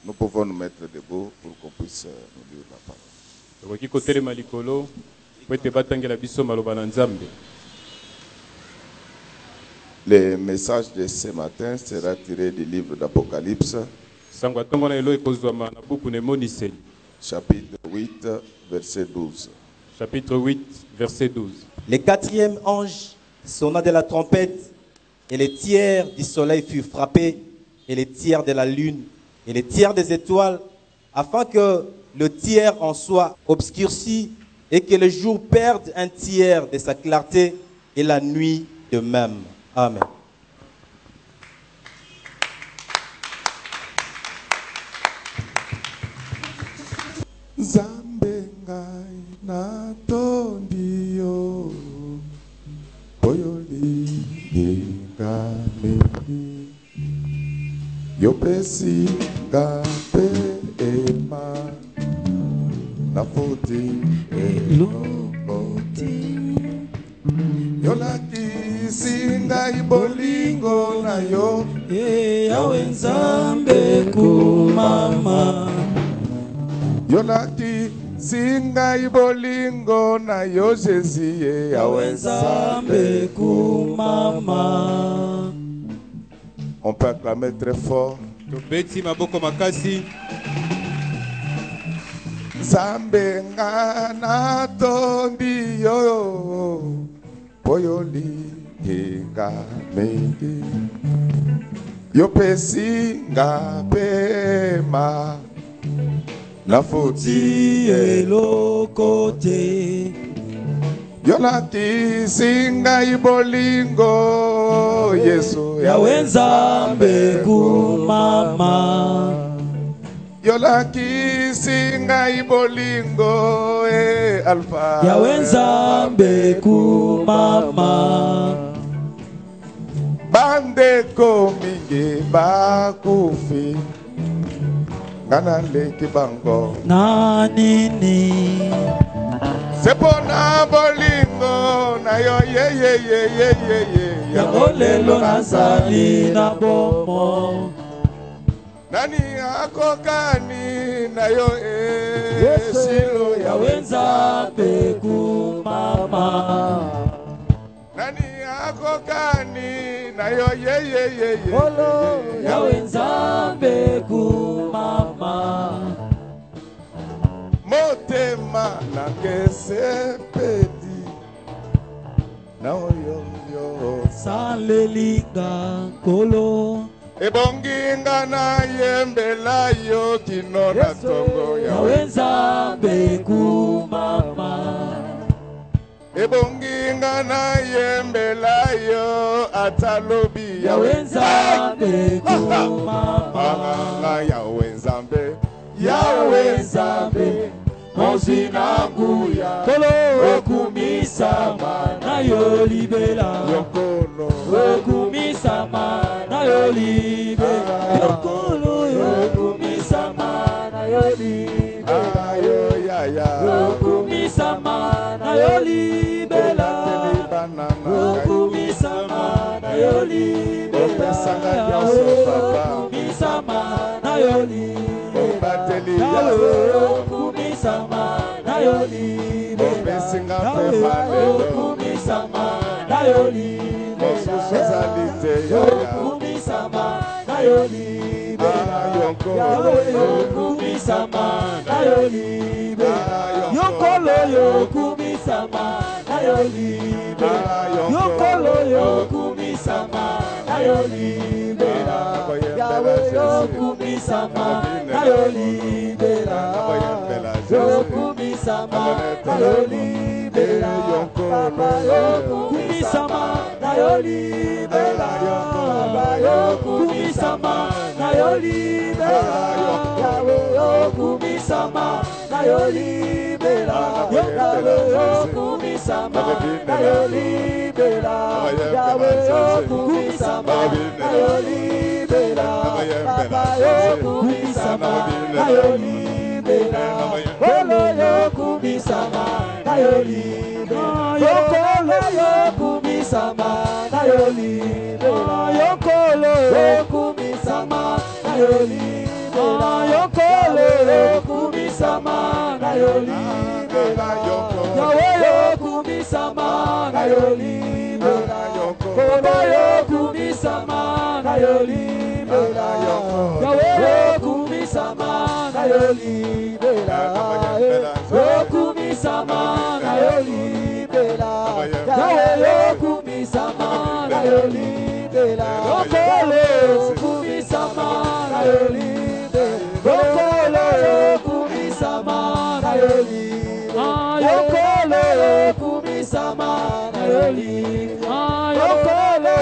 Nous pouvons nous mettre debout pour qu'on puisse nous lire la parole. Le message de ce matin sera tiré du livre d'Apocalypse, chapitre 8, verset 12. Chapitre 8, verset 12. Le quatrième ange sonna de la trompette, et les tiers du soleil furent frappés, et les tiers de la lune, et les tiers des étoiles, afin que le tiers en soit obscurci, et que le jour perde un tiers de sa clarté, et la nuit de même. Amen. Zambe ngai na tondio boyoli ngame yopesi ngape ema na foti elokoti yolaki singai bolingo na yo yawe nzambe kumama yolaki singai bolingo na yo Jésus yawe nzambe kumama. On peut acclamer très fort. Zambe ngana tondi yo boyoli ngamengi yopesi ngapema na foti elokote yolaki singai bolingo Yesu yawe nzambe kumama yolaki singai bolingo Alpha yawe nzambe kumama bandeko mingi bakufi ngana leki bango na nini sepona bolingo na yo ye yango lelo nazali na bomo nani akokani na yo silo yawe nzambe kumama nani akokani na yo ye yawe nzambe kumama motema na kesepedi na oyo salelinga kolo ebonginga na yembela yo kino na tongo yawe nzambe kumama ebonginga na yembela yo atalobi yawe nzambe kumama yawe nzambe yawe nzambe mozinanguya okumisama nayo libela yokolo okumisama nayo libela yokolo okumisama nayo libela okumisama nayo libela okumisama nayo libela okumisama nayo libela okumisama nayo libela okumisama nayo libela okumisama nayo libela okumisama nayo libela yokolo okumisama nayo libela yokolo okumisama nayo libela yawe okumisama nayo libela okumisama nayo libela papa okumisama nayo libela okumisama nayo libela yawe okumisama nayo libela yawe okumisama nayo libela yawe okumisama nayo libela papa okumisama nayo libela kolo okumisama nayo libela kolo okumisama nayo libela yokolo okumisama nayo libela Yokolo kumisama na yolibela. Yahweh kumisama na yolibela. Koba kumisama na yolibela. Yahweh kumisama na yolibela. Kumisama na yolibela. Yahweh kumisama na yolibela. Yokolo kumisama na yolibela. Yokolo kumisama na yolibela. Yokolo kumisama na yolibela. Yokolo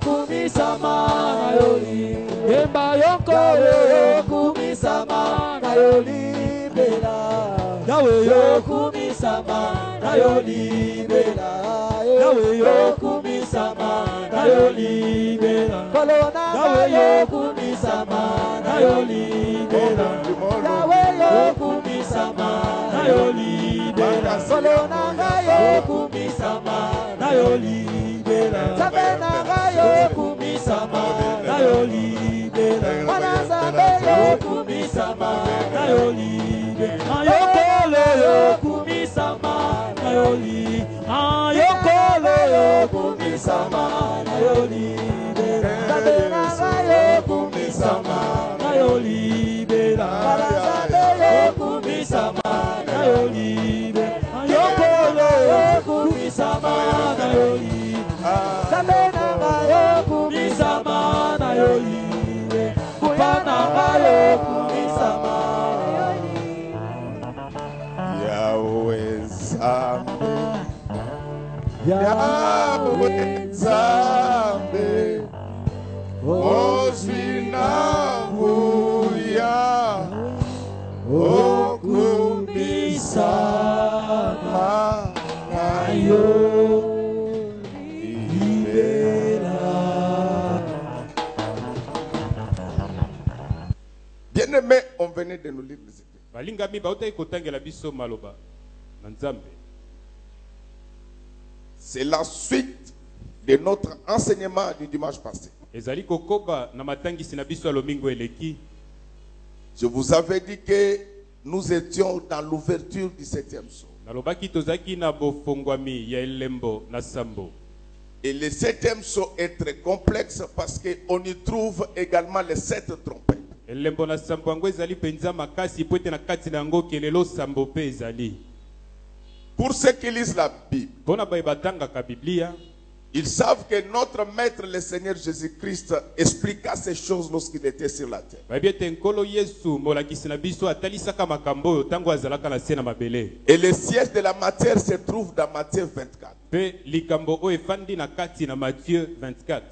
kumisama na yolibela. Yemba yokolo kumisama na yolibela. Yahweh kumisama na yolibela. Yahweh kumisama na yolibela. Yahweh kumisama na yolibela. Yahweh kumisama na yolibela. Yahweh kumisama na yolibela. Yahweh kumisama na yolibela. Yahweh kumisama na yolibela. Yokolo kumisama na yolibela. Yokolo kumisama na yolibela. Yahweh kumisama na yolibela. Yahweh kumisama na yolibela. Yokolo kumisama na yolibela. Yahweh kumisama na yolibela. Kupana kumisama. Yahweh Nzambe, Yahweh Nzambe, ozwi na nguya, okumisama na yolibela. Bien-aimés, on venait de nous lire les Écritures. balingami bautai kotangela biso maloba na Nzambe. C'est la suite de notre enseignement du dimanche passé. Ezali kokoba na matangisi na biso ya lomingo eleki. Je vous avais dit que nous étions dans l'ouverture du 7e psaume. Nalobaki tozaki na bofongwami ya elembo na sambo. Et le 7e psaume est très complexe parce qu'on y trouve également les 7 trompettes. Elembo na sambo yango ezali penza makasi po ete na kati na yango kelelo sambo pe ezali. Pour ceux qui lisent la Bible, Pona baye batangaka Biblia, ils savent que notre maître, le Seigneur Jésus-Christ, expliqua ces choses lorsqu'il était sur la terre. bayebi ete nkolo Yesu molakisi na biso atalisaka makambo oyo ntango azalaka na se na mabele. Et le siège de la matière se trouve dans Matthieu 24. Pe likambo oyo efandi na kati na Matthieu 24.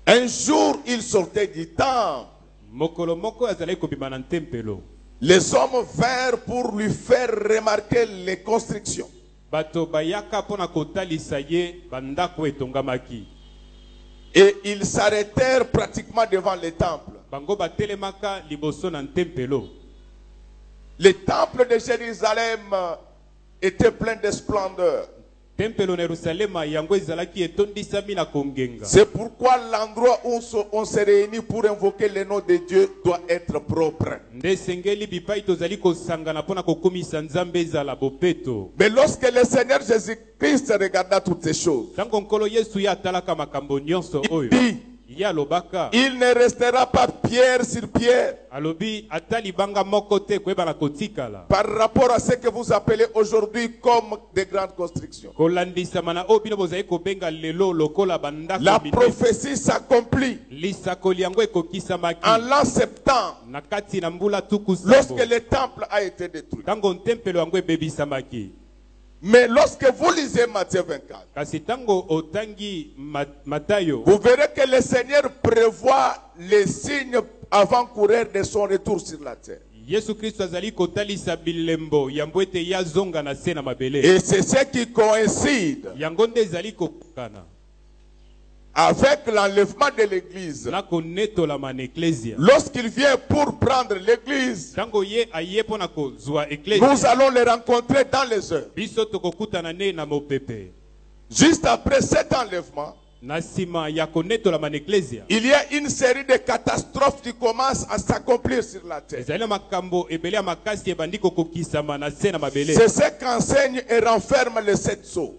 Un jour, il sortait du temple. Mokolo moko azalaki kobima na ntempelo. Les hommes vinrent pour lui faire remarquer les constructions. Bato bayaka pona kotalisa ye bandako etongamaki. Et ils s'arrêtèrent pratiquement devant le temple. Bango batelemaka liboso na ntempelo. Le temple de Jérusalem était plein de splendeur. Tempelo na Yerusalema yango ezalaki etondisami na kongenga. C'est pourquoi l'endroit où on se réunit pour invoquer le nom de Dieu doit être propre. Nde sengeli bipai tozali kosangana pona kokomisa Nzambe ezala bopeto. Mais lorsque le Seigneur Jésus-Christ regarda toutes ces choses, Tango nkolo Yesu ya atalaka makambo nyonso il oyo. dit, Ya lobaka. il ne restera pas pierre sur pierre Alobi atali banga moko te koyeba na kotikala. par rapport à ce que vous appelez aujourd'hui comme des grandes constructions. Kolandisama na oyo bino bozali kobenga lelo lokola bandako La minene. prophétie s'accomplit Lisakoli yango ekokisamaki. en l'an 70 Na kati na mbula tuku lorsque sambo. le temple a été détruit. Tango ntempelo yango ebebisamaki. Mais lorsque vous lisez Matthieu 24, Kasi tango otangi Matayo, vous verrez que le Seigneur prévoit les signes avant-coureurs de son retour sur la terre. Yesu Kristo azali kotalisa bilembo yambo ete yazonga na se na mabele. Et c'est ce qui coïncide Yango nde ezali kokana avec l'enlèvement de l'église. na konetolama na eklesia. Lorsqu'il vient pour prendre l'église, Tango ye aye pona kozwa nous eklesia. allons le rencontrer dans les heures. Biso tokokutana ne na mopepe. Juste après cet enlèvement, il y a une série de catastrophes qui commencent à s'accomplir sur la terre. C'est ce qu'enseigne et renferme les 7 sceaux.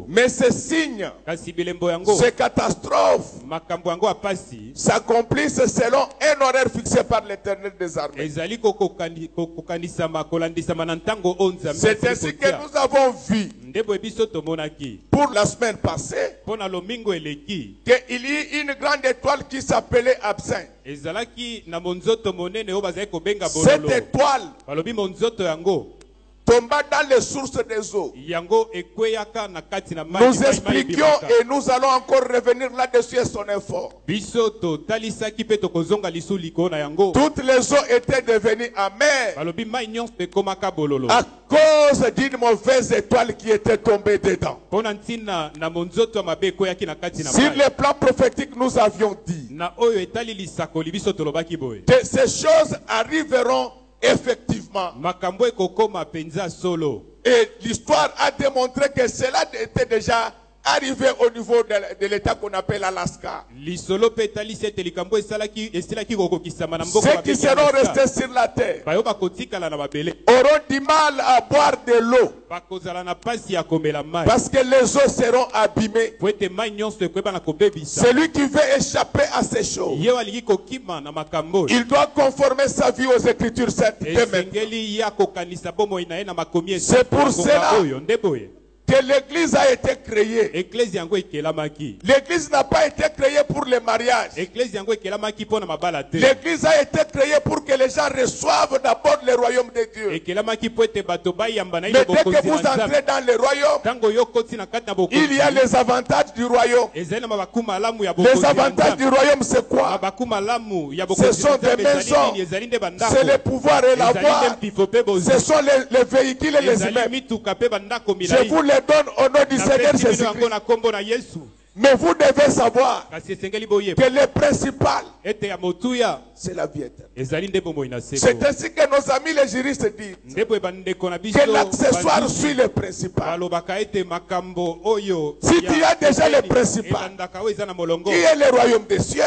Mais ces signes, ces catastrophes s'accomplissent selon un horaire fixé par l'Éternel des armées. C'est ainsi que nous avons vu pour la semaine passée qu'il y a une grande étoile qui s'appelait Absinthe. Cette étoile tomba dans les sources des eaux. Nous expliquions et nous allons encore revenir là-dessus et sonner fort. Toutes les eaux étaient devenues amères à cause d'une mauvaise étoile qui était tombée dedans. Sur le plan prophétique, nous avions dit que ces choses arriveront effectivement. Et l'histoire a démontré que cela était déjà arrivé au niveau de l'état qu'on appelle Alaska. Ceux qui seront restés sur la terre auront du mal à boire de l'eau parce que les eaux seront abîmées. Celui qui veut échapper à ces choses, il doit conformer sa vie aux Écritures saintes. C'est pour cela que l'église a été créée. L'église n'a pas été créée pour le mariage. L'église a été créée pour que les gens reçoivent d'abord le royaume de Dieu. Mais dès que vous entrez dans le royaume, il y a les avantages du royaume. Les avantages du royaume, c'est quoi? Ce sont des maisons, c'est le pouvoir et la voix, ce sont les véhicules et les immeubles. Je vous les donne au nom du Seigneur Jésus-Christ. Mais vous devez savoir que le principal, c'est la vie éternelle. C'est ainsi que nos amis les juristes disent que l'accessoire suit le principal. Si tu as déjà le principal, qui est le royaume des cieux,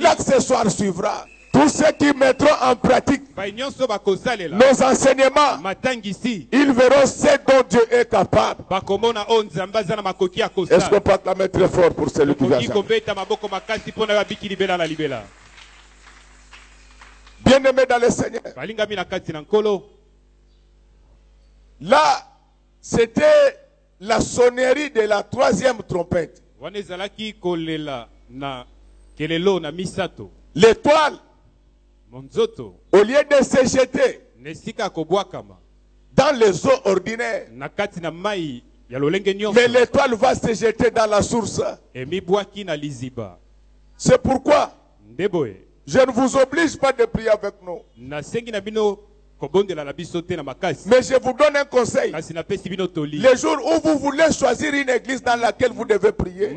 l'accessoire suivra. Tous ceux qui mettront en pratique nos enseignements, ils verront ce dont Dieu est capable. Est-ce qu'on peut acclamer très fort pour celui qui vient? Bien-aimé dans le Seigneur. Là, c'était la sonnerie de la 3e trompette. L'étoile, au lieu de se jeter dans les eaux ordinaires, mais l'étoile va se jeter dans la source. C'est pourquoi je ne vous oblige pas de prier avec nous, mais je vous donne un conseil. Les jours où vous voulez choisir une église dans laquelle vous devez prier,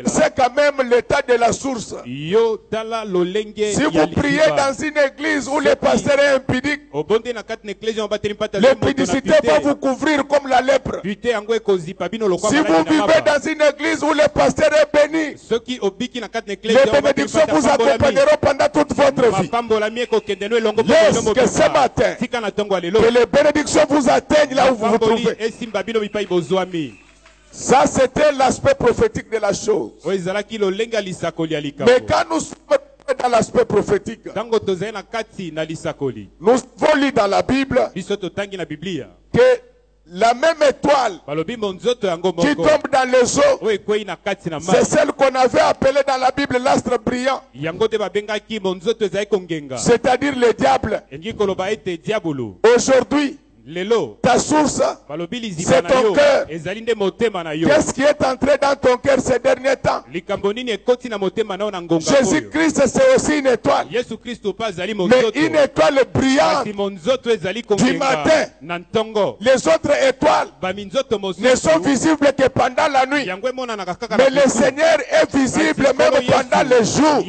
c'est quand même l'état de la source. Si vous priez dans une église où le pasteur est impudique, l'impudicité va vous couvrir comme la lèpre. Si vous vivez dans une église où le pasteur est béni, les bénédictions vous accompagneront pendant toute votre vie. Laisse que ce matin, que les bénédictions vous atteignent là où vous vous trouvez. Ça, c'était l'aspect prophétique de la chose. Mais quand nous sommes dans l'aspect prophétique, nous avons lu dans la Bible que la même étoile qui tombe dans les eaux, c'est celle qu'on avait appelée dans la Bible l'astre brillant, c'est-à-dire le diable. Aujourd'hui, ta source, c'est ton cœur. Qu'est-ce qui est entré dans ton cœur ces derniers temps? Jésus-Christ, c'est aussi une étoile, mais une étoile brillante du matin. Les autres étoiles ne sont visibles que pendant la nuit, mais le Seigneur est visible même pendant le jour.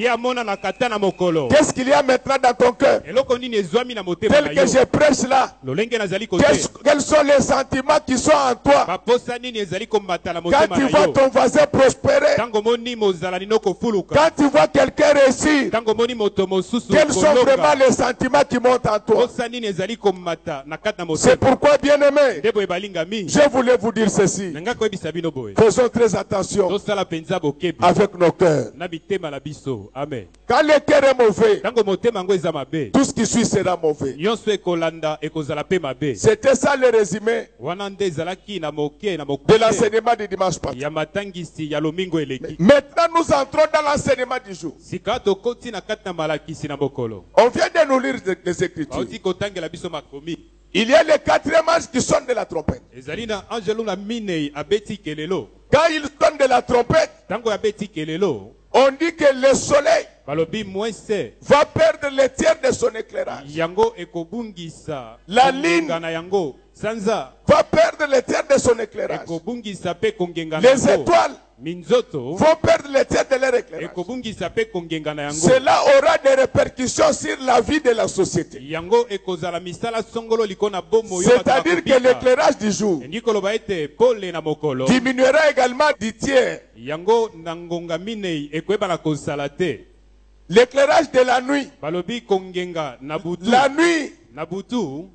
Qu'est-ce qu'il y a maintenant dans ton cœur? Tel que je prêche là, Quels sont les sentiments qui sont en toi? Quand tu vois ton voisin prospérer, quand tu vois quelqu'un réussir, quels sont vraiment les sentiments qui montent en toi? C'est pourquoi, bien-aimé, je voulais vous dire ceci. Faisons très attention avec nos cœurs. Quand le cœur est mauvais, tout ce qui suit sera mauvais. C'était ça le résumé de l'enseignement du dimanche passé. Maintenant, nous entrons dans l'enseignement du jour. On vient de nous lire les Écritures. Il y a les 4e anges qui sonnent de la trompette. Quand ils sonnent de la trompette, on dit que le soleil va perdre le tiers de son éclairage. La lune va perdre le tiers de son éclairage. Les étoiles vont perdre le tiers de leur éclairage. Cela aura des répercussions sur la vie de la société. C'est-à-dire que l'éclairage du jour diminuera également du tiers. L'éclairage de la nuit. La nuit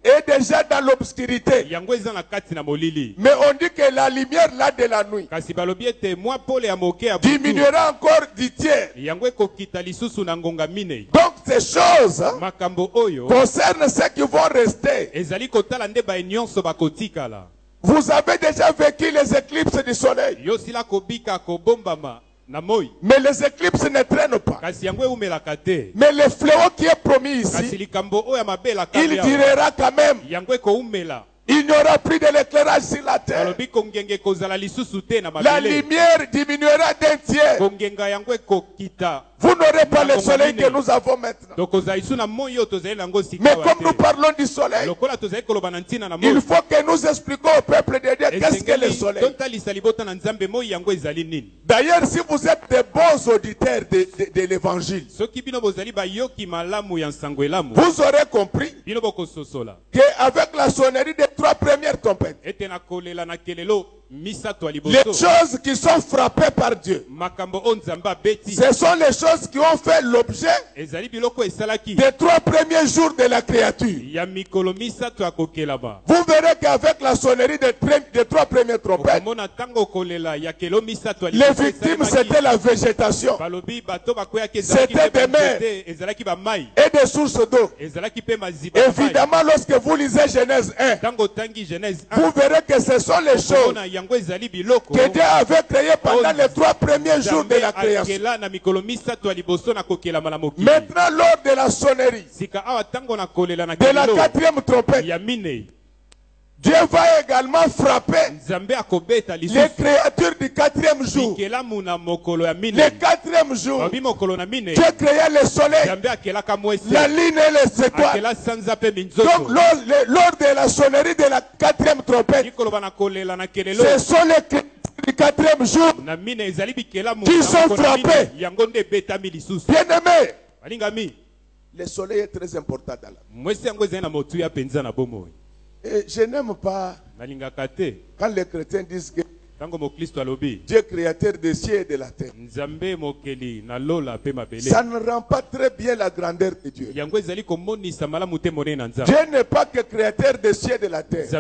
est déjà dans l'obscurité. Mais on dit que la lumière là de la nuit diminuera encore du tiers. Donc ces choses concernent ceux qui vont rester. Vous avez déjà vécu les éclipses du soleil. Mais les éclipses ne traînent pas. Mais le fléau qui est promis ici, il durera quand même. Il n'y aura plus de l'éclairage sur la terre. La lumière diminuera d'un tiers. Vous n'aurez pas le soleil que nous avons maintenant. Mais comme nous parlons du soleil, il faut que nous expliquions au peuple de Dieu qu'est-ce que le soleil. D'ailleurs, si vous êtes des bons auditeurs de l'évangile, vous aurez compris qu'avec la sonnerie des 3 premières trompettes, les choses qui sont frappées par Dieu, ce sont les choses qui ont fait l'objet des 3 premiers jours de la créature. Vous verrez qu'avec la sonnerie des 3 premières trompettes, les victimes c'était la végétation, c'était des mers et des sources d'eau. Évidemment, lorsque vous lisez Genèse 1, vous verrez que ce sont les choses que Dieu avait créé pendant les 3 premiers jours de la création. Maintenant, lors de la sonnerie de la 4e trompette, Dieu va également frapper les créatures du 4e jour. Le 4e jour, Dieu créa le soleil, la lune et les étoiles. Donc, lors de la sonnerie de la 4e trompette, ce sont les créatures du 4e jour qui sont frappés. Bien-aimés, le soleil est très important dans la vie. Et je n'aime pas quand les chrétiens disent que Dieu créateur des cieux et de la terre. Ça ne rend pas très bien la grandeur de Dieu. Dieu n'est pas que créateur des cieux et de la terre. Dieu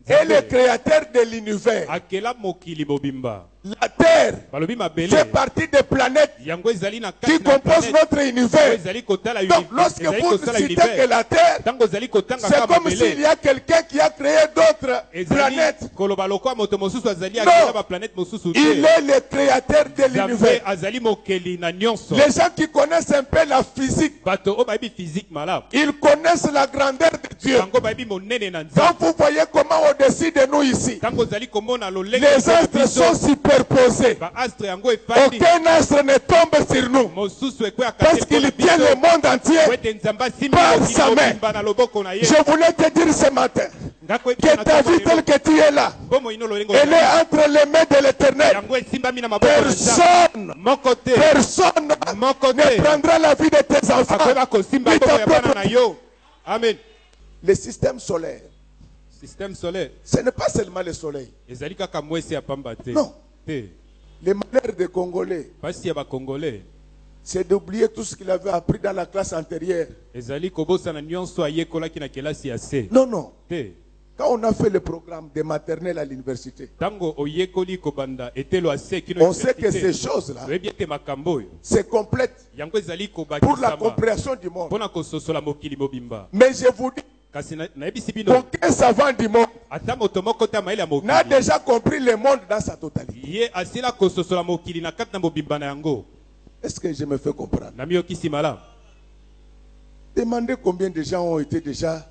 est le créateur de l'univers. La Terre fait partie des planètes qui composent notre univers. Donc, lorsque vous citez que la Terre, c'est comme s'il y a quelqu'un qui a créé d'autres planètes. Non, il est le créateur de l'univers. Les gens qui connaissent un peu la physique, ils connaissent la grandeur de Dieu. Donc, vous voyez comment au-dessus de nous ici, les astres sont superposés. Aucun astre ne tombe sur nous parce qu'il tient le monde entier par sa main. Je voulais te dire ce matin que ta vie telle que tu es là, elle est entre les mains de l'Éternel. Personne ne prendra la vie de tes enfants. Amen. Le système solaire. Système solaire. Ce n'est pas seulement le soleil. Non. Les malheurs des Congolais, c'est d'oublier tout ce qu'il avait appris dans la classe antérieure. Non, non. Quand on a fait le programme de maternelle à l'université, on sait que ces choses-là, c'est complète pour la compréhension du monde. Mais je vous dis, aucun savant du monde n'a déjà compris le monde dans sa totalité. Est-ce que je me fais comprendre? Demandez combien de gens ont été déjà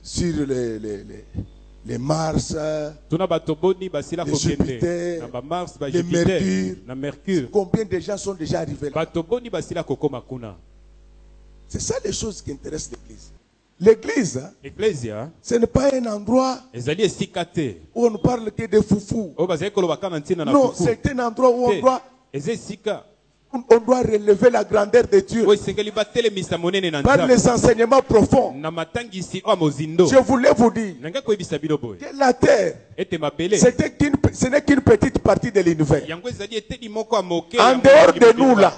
sur les Mars, les Jupiter, les Mercure. Combien de gens sont déjà arrivés là? C'est ça les choses qui intéressent l'Église. L'Église, ce n'est pas un endroit où on ne parle que de foufou. Non, c'est un endroit où on doit relever la grandeur de Dieu par les enseignements profonds. Je voulais vous dire que la terre, ce n'est qu'une petite partie de l'univers. En dehors de nous là,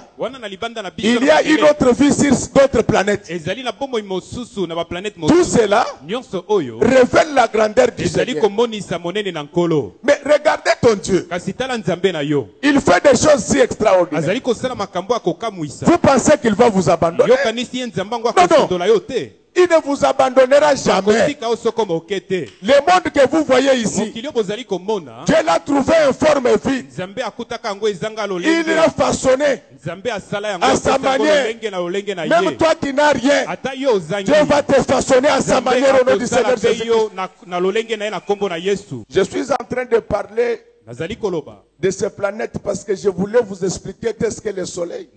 il y a une autre vie sur d'autres planètes. Tout cela révèle la grandeur du Seigneur. Mais regardez ton Dieu. Il fait des choses si extraordinaires. Vous pensez qu'il va vous abandonner? Non, non. Il ne vous abandonnera jamais. Le monde que vous voyez ici, Dieu l'a trouvé en forme vide. Il l'a façonné à sa manière. Même toi qui n'as rien, Dieu va te façonner à sa manière au nom du Seigneur Jésus-Christ. Je suis en train de parler de ces planètes parce que je voulais vous expliquer qu'est-ce que le soleil,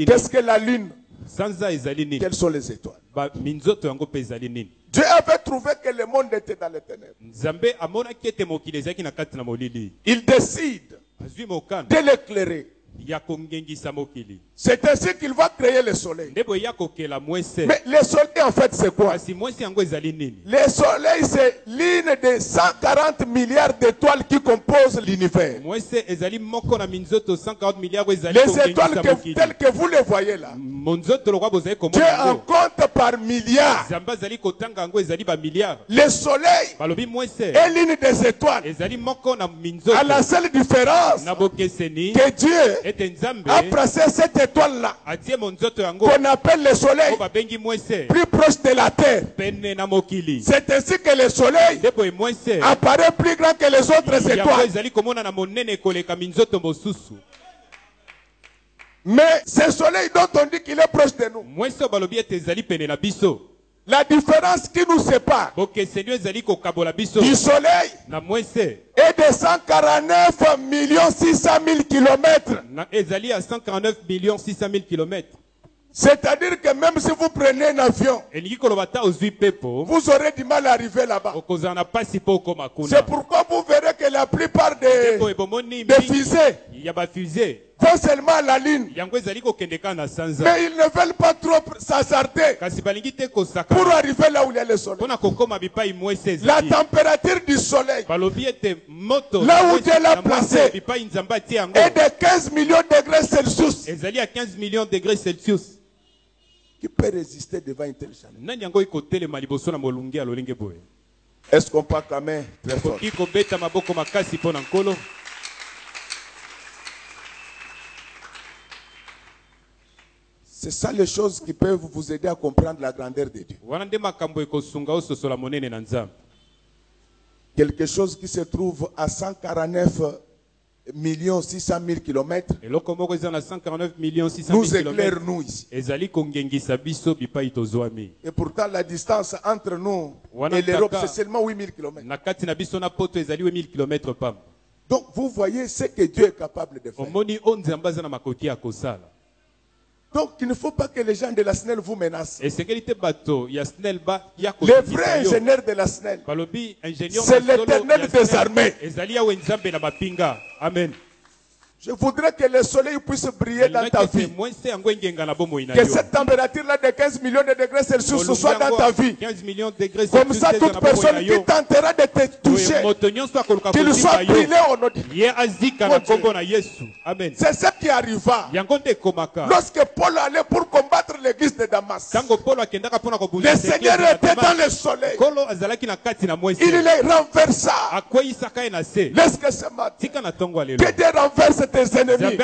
qu'est-ce que la lune, quelles sont les étoiles. Dieu avait trouvé que le monde était dans les ténèbres. Il décide de l'éclairer. C'est ainsi qu'il va créer le soleil. Mais le soleil en fait c'est quoi? Le soleil c'est l'une des 140 milliards d'étoiles qui composent l'univers. Les étoiles telles que vous les voyez là, Dieu en compte par milliards. Le soleil est l'une des étoiles. À la seule différence que Dieu a placé cette étoile-là, qu'on appelle le soleil, plus proche de la terre. C'est ainsi que le soleil apparaît plus grand que les autres étoiles. Mais ce soleil dont on dit qu'il est proche de nous, la différence qui nous sépare du soleil est de 149 600 000 kilomètres. C'est-à-dire que même si vous prenez un avion, vous aurez du mal à arriver là-bas. C'est pourquoi vous verrez que la plupart des fusées vont seulement à la Lune. Mais ils ne veulent pas trop s'hasarder pour arriver là où il y a le soleil. La température du soleil, là où Dieu l'a placé, est de 15 millions de degrés Celsius. Qui peut résister devant une telle chaleur? Est-ce qu'on peut quand même très fort? C'est ça les choses qui peuvent vous aider à comprendre la grandeur de Dieu. Quelque chose qui se trouve à 149 600 000 kilomètres nous éclaire nous ici. Et pourtant la distance entre nous et l'Europe c'est seulement 8 000 kilomètres. Donc vous voyez ce que Dieu est capable de faire. Donc il ne faut pas que les gens de la SNEL vous menacent. Les vrais ingénieurs de la SNEL, c'est l'Éternel des armées. Amen. Je voudrais que le soleil puisse briller dans ta vie. Que cette température-là de 15 millions de degrés Celsius soit dans ta vie. Comme ça, toute personne qui tentera de te toucher, qu'il soit brûlé au nom de Dieu. C'est ce qui arriva lorsque Paul allait pour combattre l'église de Damas. Le Seigneur était dans le soleil. Il les renversa. Laisse que ce matin, que Dieu renverse tes ennemis.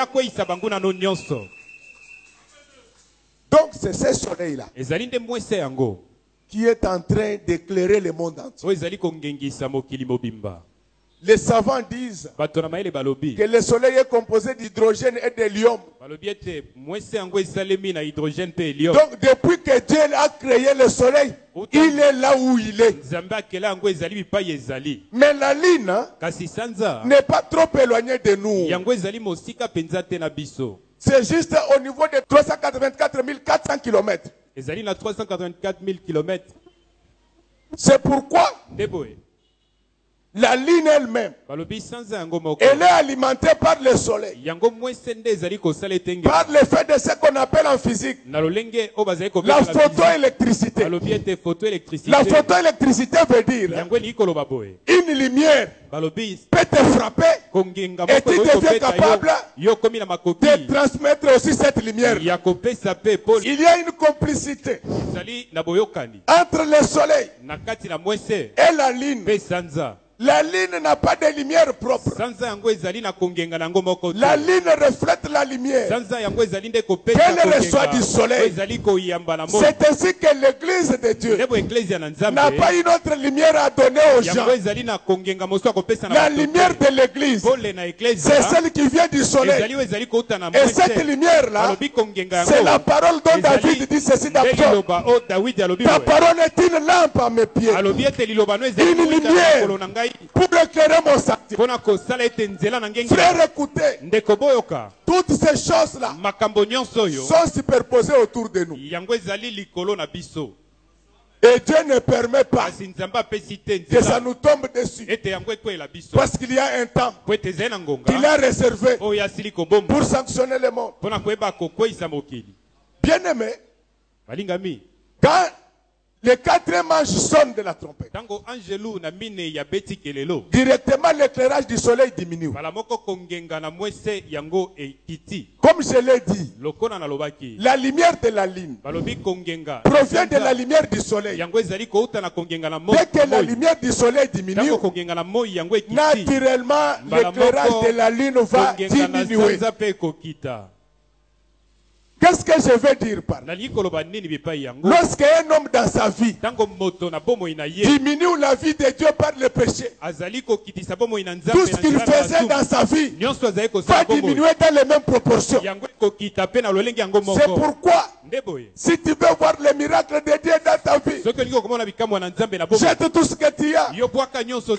Donc c'est ce soleil-là qui est en train d'éclairer le monde entier. Les savants disent que le soleil est composé d'hydrogène et d'hélium. Donc depuis que Dieu a créé le soleil, il est là où il est. Mais la ligne n'est pas trop éloignée de nous. C'est juste au niveau de 384 400 km. C'est pourquoi la ligne elle-même, elle est alimentée par le soleil. Par l'effet de ce qu'on appelle en physique la photoélectricité. La photoélectricité veut dire une lumière peut te frapper et tu deviens capable de transmettre aussi cette lumière. Il y a une complicité entre le soleil et la lune. La ligne n'a pas de lumière propre. La ligne reflète la lumière qu'elle reçoit du soleil. C'est ainsi que l'église de Dieu n'a pas une autre lumière à donner aux gens. La lumière de l'église, c'est celle qui vient du soleil. Et cette lumière-là, c'est la parole dont David dit ceci d'abord. Ta parole est une lampe à mes pieds, une lumière pour éclairer mon sentier. Frère, écoutez, toutes ces choses-là sont superposées autour de nous. Et Dieu ne permet pas que ça nous tombe dessus. Parce qu'il y a un temps qu'il a réservé pour sanctionner le monde. Bien aimé, quand le quatrième ange sonne de la trompette, directement l'éclairage du soleil diminue. Comme je l'ai dit, la lumière de la ligne provient de la lumière du soleil. Dès que la lumière du soleil diminue, naturellement l'éclairage de la lune va diminuer. Qu'est-ce que je veux dire par là? Lorsqu'un homme dans sa vie diminue la vie de Dieu par le péché, tout ce qu'il faisait dans sa vie va diminuer dans les mêmes proportions. C'est pourquoi, si tu veux voir le miracle de Dieu dans ta vie, jette tout ce que tu as,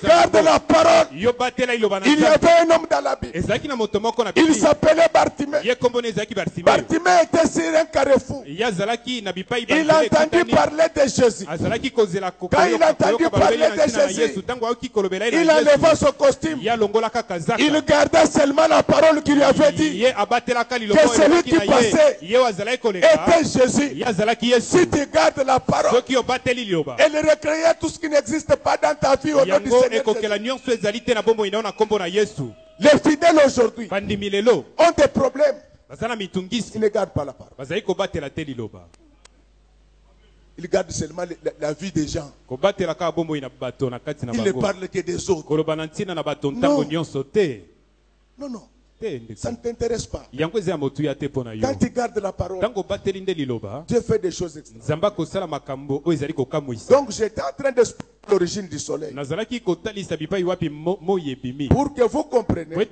garde la parole. Il y avait un homme dans la Bible, il s'appelait Bartimée. Bartimée était sur un carrefour. Il a entendu parler de Jésus. Quand il a entendu parler de Jésus, il enleva son costume. Il garda seulement la parole qu'il lui avait dit, que celui qui passait était Jésus. Si tu gardes la parole, elle recréait tout ce qui n'existe pas dans ta vie au nom du Seigneur Jésus. Les fidèles aujourd'hui ont des problèmes. Ils ne gardent pas la parole. Ils gardent seulement la vie des gens. Ils ne parlent que des autres. Non, non. Ça ne t'intéresse pas. Quand tu gardes la parole, Dieu fait des choses extraordinaires. Donc j'étais en train de l'origine du soleil, pour que vous compreniez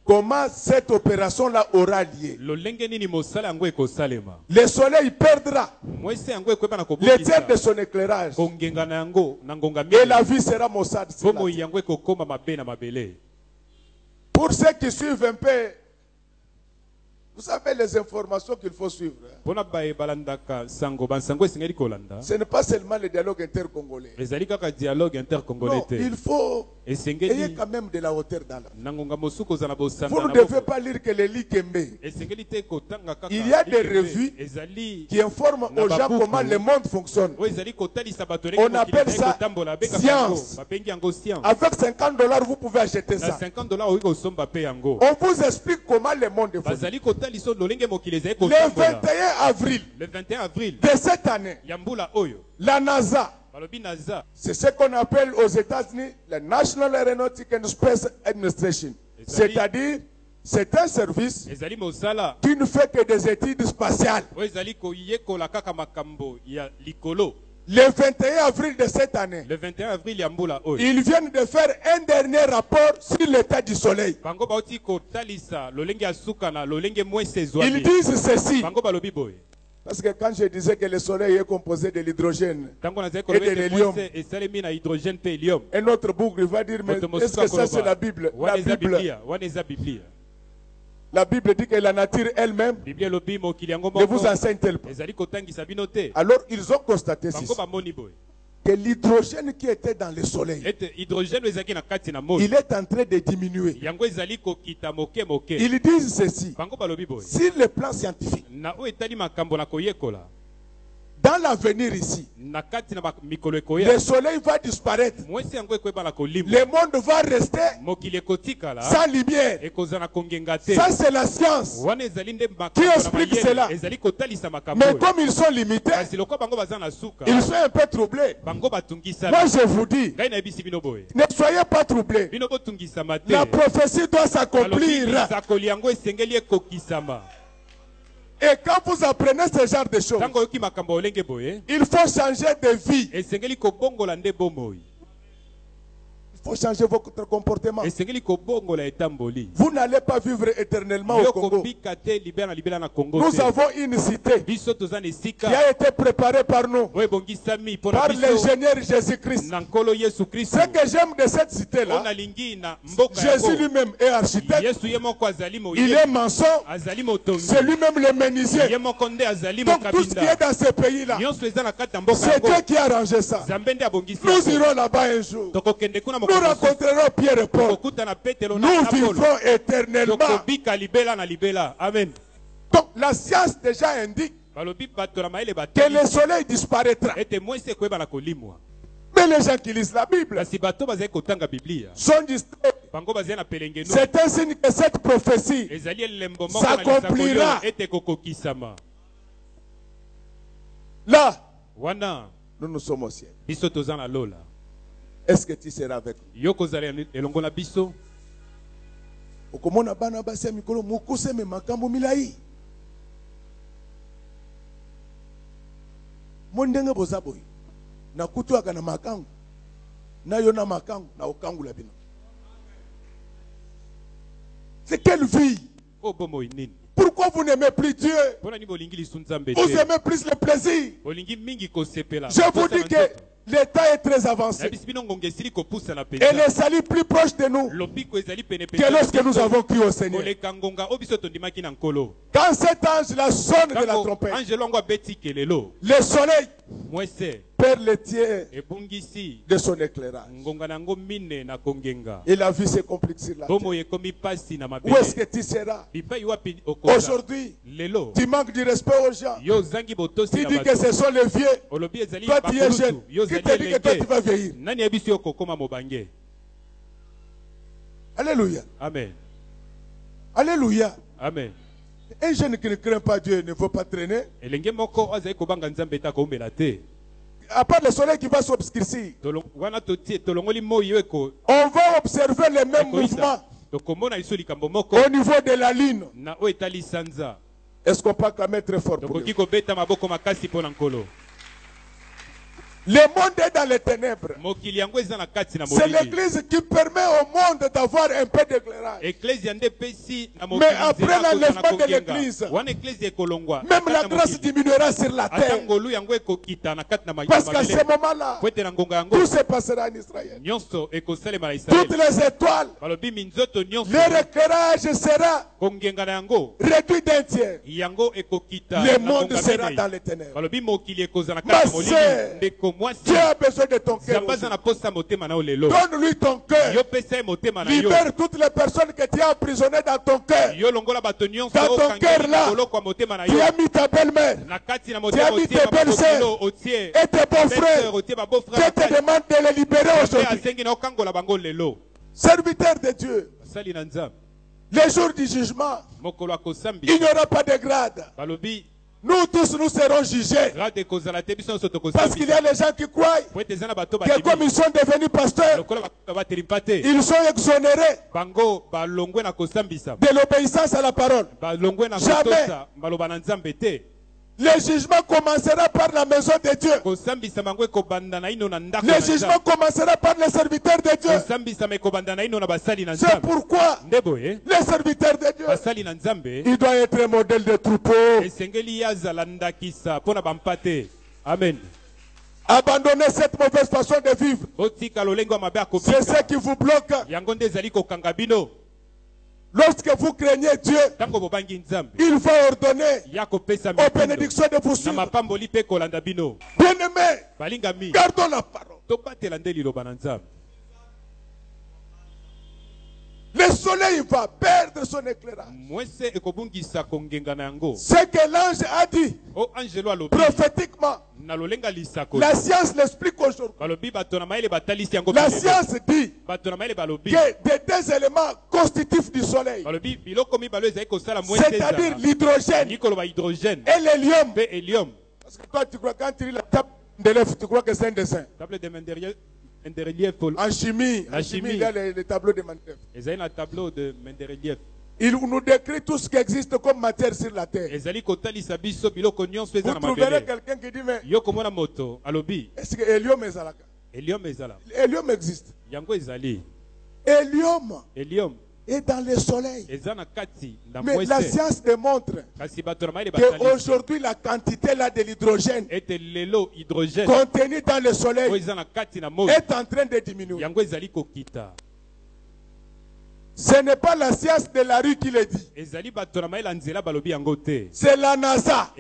comment cette opération-là aura lieu. Le soleil perdra le tiers de son éclairage et la vie sera maussade. Pour ceux qui suivent un peu, vous savez les informations qu'il faut suivre. Ce n'est pas seulement le dialogue intercongolais. Non, il faut ayez quand même de la hauteur dans la. Vous ne devez pas lire que les Likembe. Il y a des revues qui informent aux gens comment le monde fonctionne. On appelle ça science. Avec $50, vous pouvez acheter ça. On vous explique comment le monde fonctionne. Le 21 avril de cette année, la NASA, c'est ce qu'on appelle aux États-Unis la National Aeronautic and Space Administration. C'est-à-dire, c'est un service qui ne fait que des études spatiales. Le 21 avril de cette année, ils viennent de faire un dernier rapport sur l'état du soleil. Ils disent ceci. Parce que quand je disais que le soleil est composé de l'hydrogène et de l'hélium, un autre boucle va dire, mais est-ce que ça c'est la Bible? La Bible dit que la nature elle-même ne vous enseigne-t-elle pas? Alors ils ont constaté ceci, que l'hydrogène qui était dans le soleil, il est en train de diminuer. Ils disent ceci, sur le plan scientifique, dans l'avenir ici, le soleil va disparaître. Le monde va rester sans lumière. Ça, c'est la science qui explique cela. Mais comme ils sont limités, ils sont un peu troublés. Moi, je vous dis, ne soyez pas troublés. La prophétie doit s'accomplir. Et quand vous apprenez ce genre de choses, il faut changer de vie. Il faut changer votre comportement. Vous n'allez pas vivre éternellement au Congo. Nous avons une cité qui a été préparée par nous, par l'ingénieur Jésus-Christ. Ce que j'aime de cette cité-là, Jésus lui-même est architecte, il est maçon, c'est lui-même le menuisier. Donc tout ce qui est dans ce pays-là, c'est Dieu qui a arrangé ça. Nous irons là-bas un jour. Nous rencontrerons Pierre et Paul. Nous vivrons éternellement. Amen. Donc la science déjà indique que le soleil disparaîtra. Mais les gens qui lisent la Bible sont distraits. C'est un signe que cette prophétie s'accomplira. Là, nous sommes au ciel. Est-ce que tu seras avec nous? Okomona bana basi mikolo mukuse me makambo milai. Mondenge bozaboy. Na kutu aka na makangu. Na yo na makangu na okangu la bino. C'est quelle vie? Pourquoi vous n'aimez plus Dieu? Vous aimez plus le plaisir. Je vous dis que l'État est très avancé. Et le salut plus proche de nous que lorsque nous avons cru au Seigneur. Quand cet ange-là sonne de la trompette, le soleil perd le tiers de son éclairage. Et la vie se complique sur la terre. Où est-ce que tu seras? Aujourd'hui, tu manques du respect aux gens. Tu dis que ce sont les vieux. Toi, tu es jeune. Qui te dit que toi, tu vas vieillir? Alléluia. Amen. Alléluia. Amen. Un jeune qui ne craint pas Dieu ne veut pas traîner. À part le soleil qui va s'obscurcir, on va observer les mêmes mouvements au niveau de la lune. Est-ce qu'on peut quand même être fort pour Dieu? Le monde est dans les ténèbres. C'est l'église qui permet au monde d'avoir un peu d'éclairage. Mais après l'enlèvement de l'église, même la grâce diminuera sur la terre. Parce qu'à ce moment-là, tout se passera en Israël. Toutes les étoiles, leur éclairage sera réduit d'un tiers. Le monde sera dans les ténèbres. Ma sœur, Dieu a besoin de ton cœur. Donne-lui ton cœur. Libère toutes les personnes que tu as emprisonnées dans ton cœur. Dans ton cœur là, tu as mis ta belle-mère, tu as mis tes belles-sœurs et tes beaux-frères. Dieu te demande de les libérer aujourd'hui. Serviteur de Dieu, les jours du jugement, il n'y aura pas de grade. Nous tous, nous serons jugés. Parce qu'il y a les gens qui croient que comme ils sont devenus pasteurs, ils sont exonérés de l'obéissance à la parole. Jamais. Le jugement commencera par la maison de Dieu. Le jugement commencera par les serviteurs de Dieu. C'est pourquoi les serviteurs de Dieu, il doit être un modèle de troupeau. Amen. Abandonnez cette mauvaise façon de vivre. C'est ce qui vous bloque. Lorsque vous craignez Dieu, il va ordonner aux bénédictions de vous suivre. Bien-aimés, gardons la parole. Le soleil va perdre son éclairage. Ce que l'ange a dit prophétiquement, la science l'explique aujourd'hui. La science dit que des deux éléments constitutifs du soleil, c'est-à-dire l'hydrogène et l'hélium. Parce que toi, tu crois, quand tu lis la table de l'œuf, tu crois que c'est un dessin. En chimie, il y a les tableaux de Mendeleïev. Il nous décrit tout ce qui existe comme matière sur la terre. Vous trouverez quelqu'un qui dit, mais est-ce que hélium existe? Hélium est dans le soleil. Mais la science démontre qu'aujourd'hui, la quantité là de l'hydrogène contenu dans le soleil est en train de diminuer. Ce n'est pas la science de la rue qui le dit. C'est la NASA.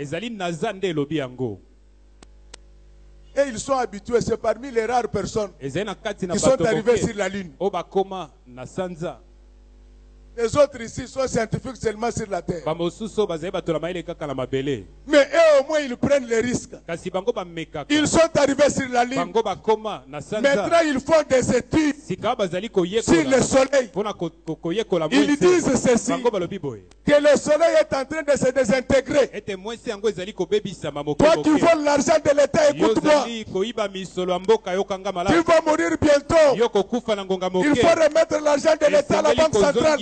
Et ils sont habitués, c'est parmi les rares personnes qui sont arrivées sur la Lune. Les autres ici sont scientifiques seulement sur la terre. Mais eux au moins ils prennent les risques. Ils sont arrivés sur la Lune. Maintenant ils font des études sur le soleil. Ils disent ceci, que le soleil est en train de se désintégrer. Toi qui voles l'argent de l'État, écoute-moi. Tu vas mourir bientôt. Il faut remettre l'argent de l'État à la Banque centrale.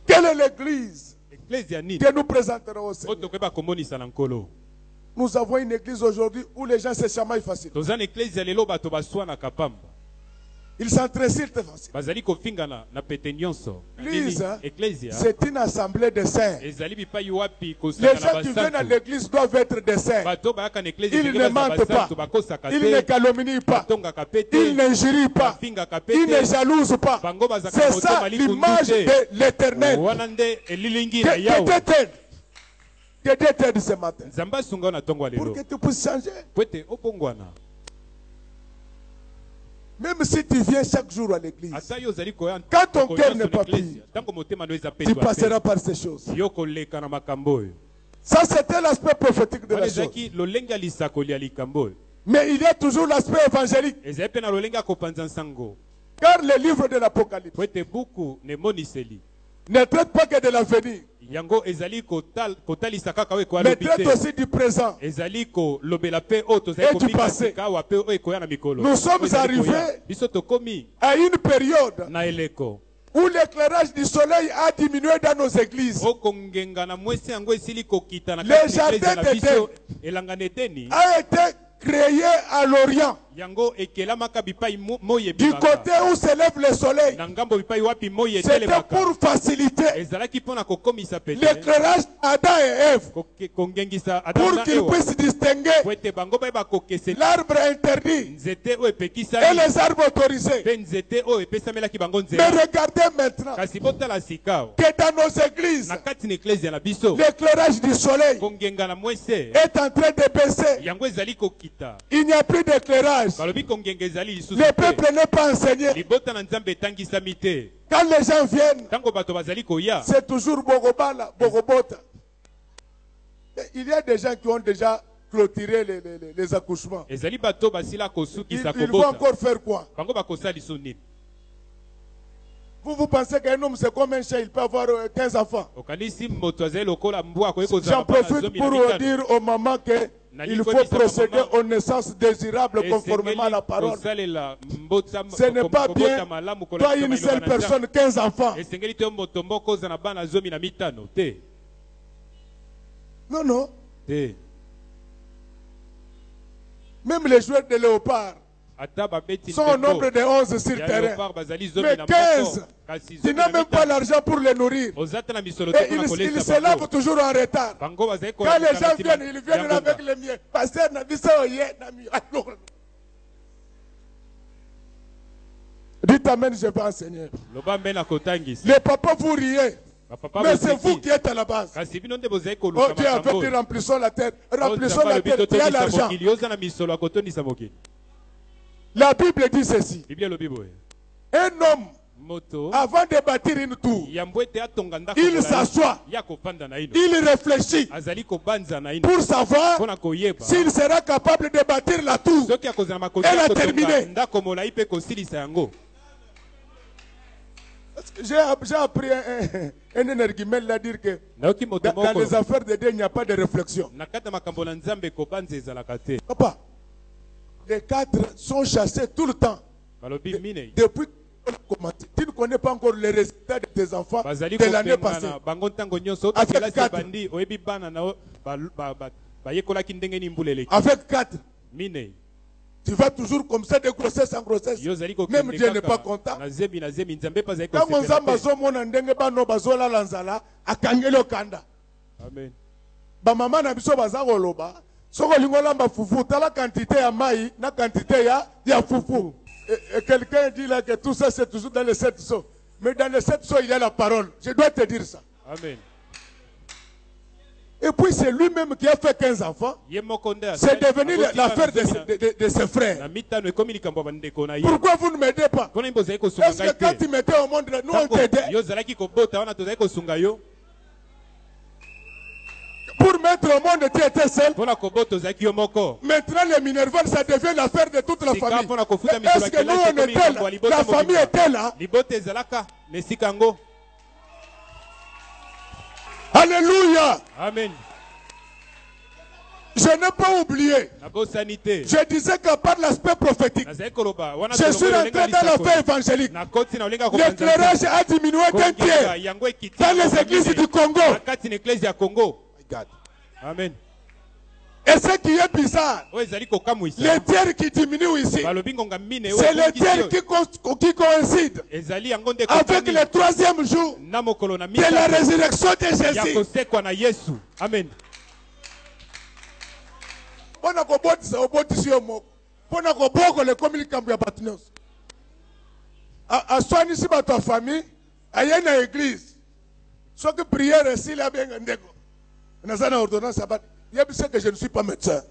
Quelle est l'église que nous présenterons au Seigneur? Nous avons une église aujourd'hui où les gens se chamaillent facilement. Ils s'entresintent facilement. L'église, c'est une assemblée de saints. Les gens qui viennent à l'église doivent être des saints. Ils ne mentent pas. Ils ne calomnient pas. Ils n'injurient pas. Ils ne jalousent pas. C'est ça l'image de l'Éternel. Que Dieu t'aide ce matin. Pour que tu puisses changer. Même si tu viens chaque jour à l'église, quand ton cœur n'est pas pur, tu passeras par ces choses. Ça, c'était l'aspect prophétique de la chose. Mais il y a toujours l'aspect évangélique. Car le livre de l'Apocalypse ne traite pas que de l'avenir, mais traite aussi du présent et du passé. Nous sommes arrivés à une période où l'éclairage du soleil a diminué dans nos églises. Le jardin d'Éden a été créé à l'Orient. Du côté où s'élève le soleil, c'était pour faciliter l'éclairage d'Adam et Ève, pour qu'ils puissent distinguer l'arbre interdit et les arbres autorisés. Mais regardez maintenant que dans nos églises, l'éclairage du soleil est en train de baisser. Il n'y a plus d'éclairage. Le peuple n'est pas enseigné. Quand les gens viennent, c'est toujours Bogobala, Bogobota. Il y a des gens qui ont déjà clôturé les accouchements. Ils vont encore faire quoi? Vous pensez qu'un homme c'est comme un chat, il peut avoir 15 enfants. J'en profite pour dire aux mamans qu'il faut procéder aux naissances désirables conformément à la parole. Ce n'est pas bien, toi une seule personne, 15 enfants. Non, non. Même les joueurs de léopard sont au nombre de 11 sur le terrain. Mais 15, tu n'as même pas l'argent pour les nourrir. Et ils se lavent toujours en retard. Quand les gens viennent, ils viennent avec les miens. Pasteur, dites amen, je vais enseigner. Les papas, vous riez. Mais c'est vous qui êtes à la base. Oh Dieu, avec dit remplissons la terre. Remplissons la terre, tu as l'argent. La Bible dit ceci. Un homme, avant de bâtir une tour, il s'assoit, il réfléchit pour savoir s'il sera capable de bâtir la tour et la terminer. J'ai appris un énergumène à dire que dans les affaires de Dieu, il n'y a pas de réflexion. Papa, les 4 sont chassés tout le temps. Depuis tu ne connais pas encore les résultats de tes enfants de l'année passée. Avec 4. Avec 4. Tu vas toujours comme ça de grossesse en grossesse. Même Dieu n'est pas content. Quand on s'en bazomona ndenge bano bazola lanzala akangelo kanda. Amen. Ba mama na biso bazakoloba soko lingolamba fufu tala quantité ya mai na quantité ya fufu. Et quelqu'un dit là que tout ça c'est toujours dans les 7 sceaux. Mais dans les 7 sceaux il y a la parole. Je dois te dire ça. Amen. Et puis c'est lui-même qui a fait 15 enfants. C'est devenu l'affaire de ses frères. Pourquoi vous ne m'aidez pas? Est-ce que quand tu mettais au monde, nous on t'aidait? Pour mettre au monde, tu étais seul. Maintenant les Minerval, ça devient l'affaire de toute la famille. Est-ce que nous on était là? La famille était là. Alléluia. Amen. Je n'ai pas oublié. Je disais que par l'aspect prophétique, je suis rentré dans la foi évangélique. L'éclairage a diminué d'un tiers dans les églises du Congo. Amen. Et ce qui est bizarre, les tiers qui diminuent ici, c'est les tiers qui coïncident avec le 3e jour de la résurrection de Jésus. Amen. Ta famille, il y a une église. Ce que prière ici, là, bien, on a une ordonnance. Il y a que je ne suis pas médecin.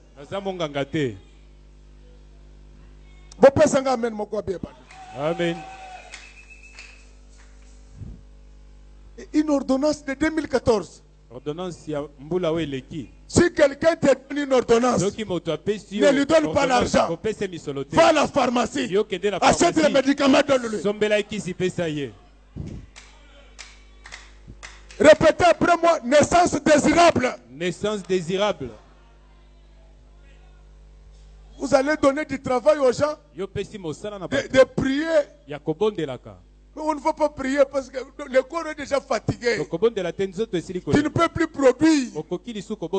Amen. Une ordonnance de 2014. Si quelqu'un te donne une ordonnance, ne lui donne pas l'argent. Va à la pharmacie. Achète les médicaments, donne-lui. Répétez après moi, naissance désirable. Naissance désirable. Vous allez donner du travail aux gens, de prier. Mais on ne va pas prier parce que le corps est déjà fatigué. Tu ne peux plus produire.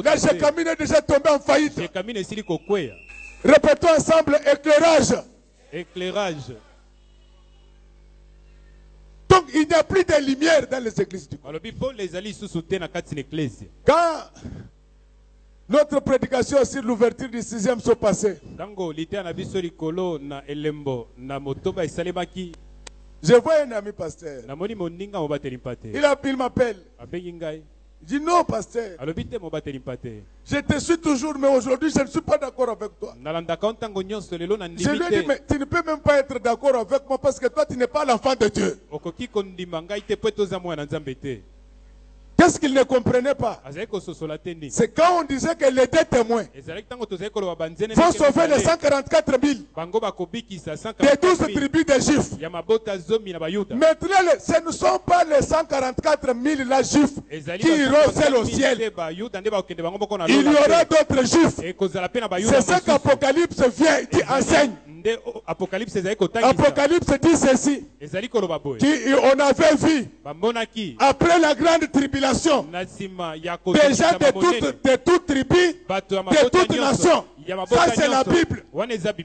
La Jécamine est déjà tombée en faillite. Répétons ensemble, éclairage. Éclairage. Donc il n'y a plus de lumière dans les églises du Congo. Quand notre prédication sur l'ouverture du 6e se passait, je vois un ami pasteur. Il m'appelle. Il dit non, pasteur. Je te suis toujours, mais aujourd'hui je ne suis pas d'accord avec toi. Je lui ai dit, mais tu ne peux même pas être d'accord avec moi parce que toi tu n'es pas l'enfant de Dieu. Qu'est-ce qu'il ne comprenait pas? C'est quand on disait que les deux témoins vont sauver les 144 000 des 12 tribus des Juifs. Maintenant, ce ne sont pas les 144 000 là, Juifs qui iront seuls au ciel. Il y aura d'autres Juifs. C'est ce qu'Apocalypse vient qui enseigne. Apocalypse dit ceci. On avait vu après la grande tribulation des gens de toute tribu, de toute nation. Ça c'est la Bible.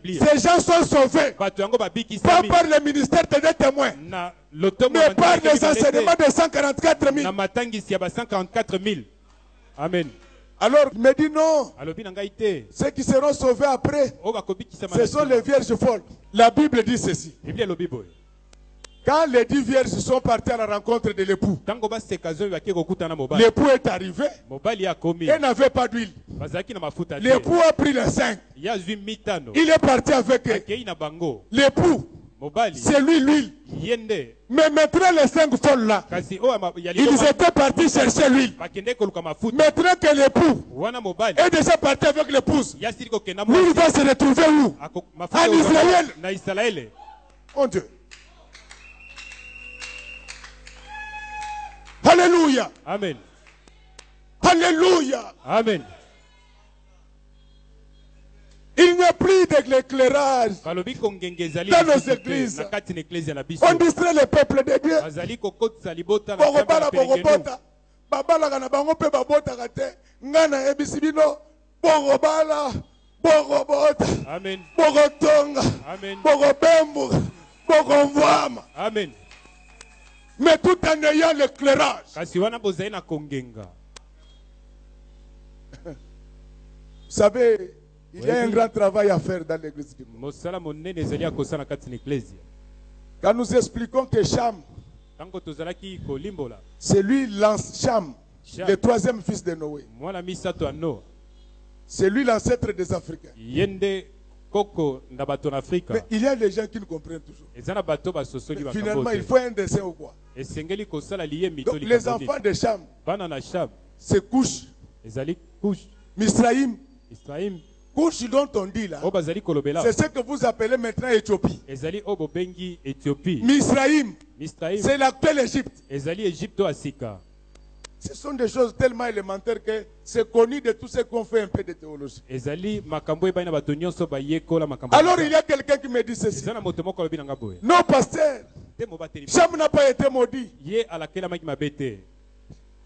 Ces gens sont sauvés pas par le ministère des témoins, mais par les enseignements de 144 000. Amen. Alors, il me dit non. Ceux qui seront sauvés après, ce sont les vierges folles. La Bible dit ceci. Quand les 10 vierges sont parties à la rencontre de l'époux, l'époux est arrivé et n'avait pas d'huile. L'époux a pris les 5. Il est parti avec eux. L'époux, c'est lui l'huile. Mais maintenant les 5 folles là, ils étaient partis chercher l'huile. Maintenant que l'époux est déjà parti avec l'épouse, lui il va se retrouver où? En Israël. Mon Dieu. Alléluia. Amen. Alléluia. Amen. Il n'y a plus d'éclairage dans nos églises. On distrait le peuple de Dieu. Bogobala bogobota. Babala kana bango pe babota kate. Ngana ebisibino. Bogobala bogobota. Amen. Bogotonga. Amen. Bogobembu. Bogomvama. Amen. Mais tout en ayant l'éclairage. Vous savez, il y a un grand travail à faire dans l'église. Quand nous expliquons que Cham, c'est lui Cham, le 3e fils de Noé. C'est lui l'ancêtre des Africains. Mais il y a des gens qui ne comprennent toujours. Mais finalement, il faut un dessin ou quoi? Donc, les enfants de Cham, c'est Couche, Misraïm. Couche dont on dit là, c'est ce que vous appelez maintenant Éthiopie. Misraïm, c'est l'actuelle Égypte. Ce sont des choses tellement élémentaires que c'est connu de tous ceux qui ont fait un peu de théologie. Alors il y a quelqu'un qui me dit ceci. Non, pasteur, Cham n'a pas été maudit.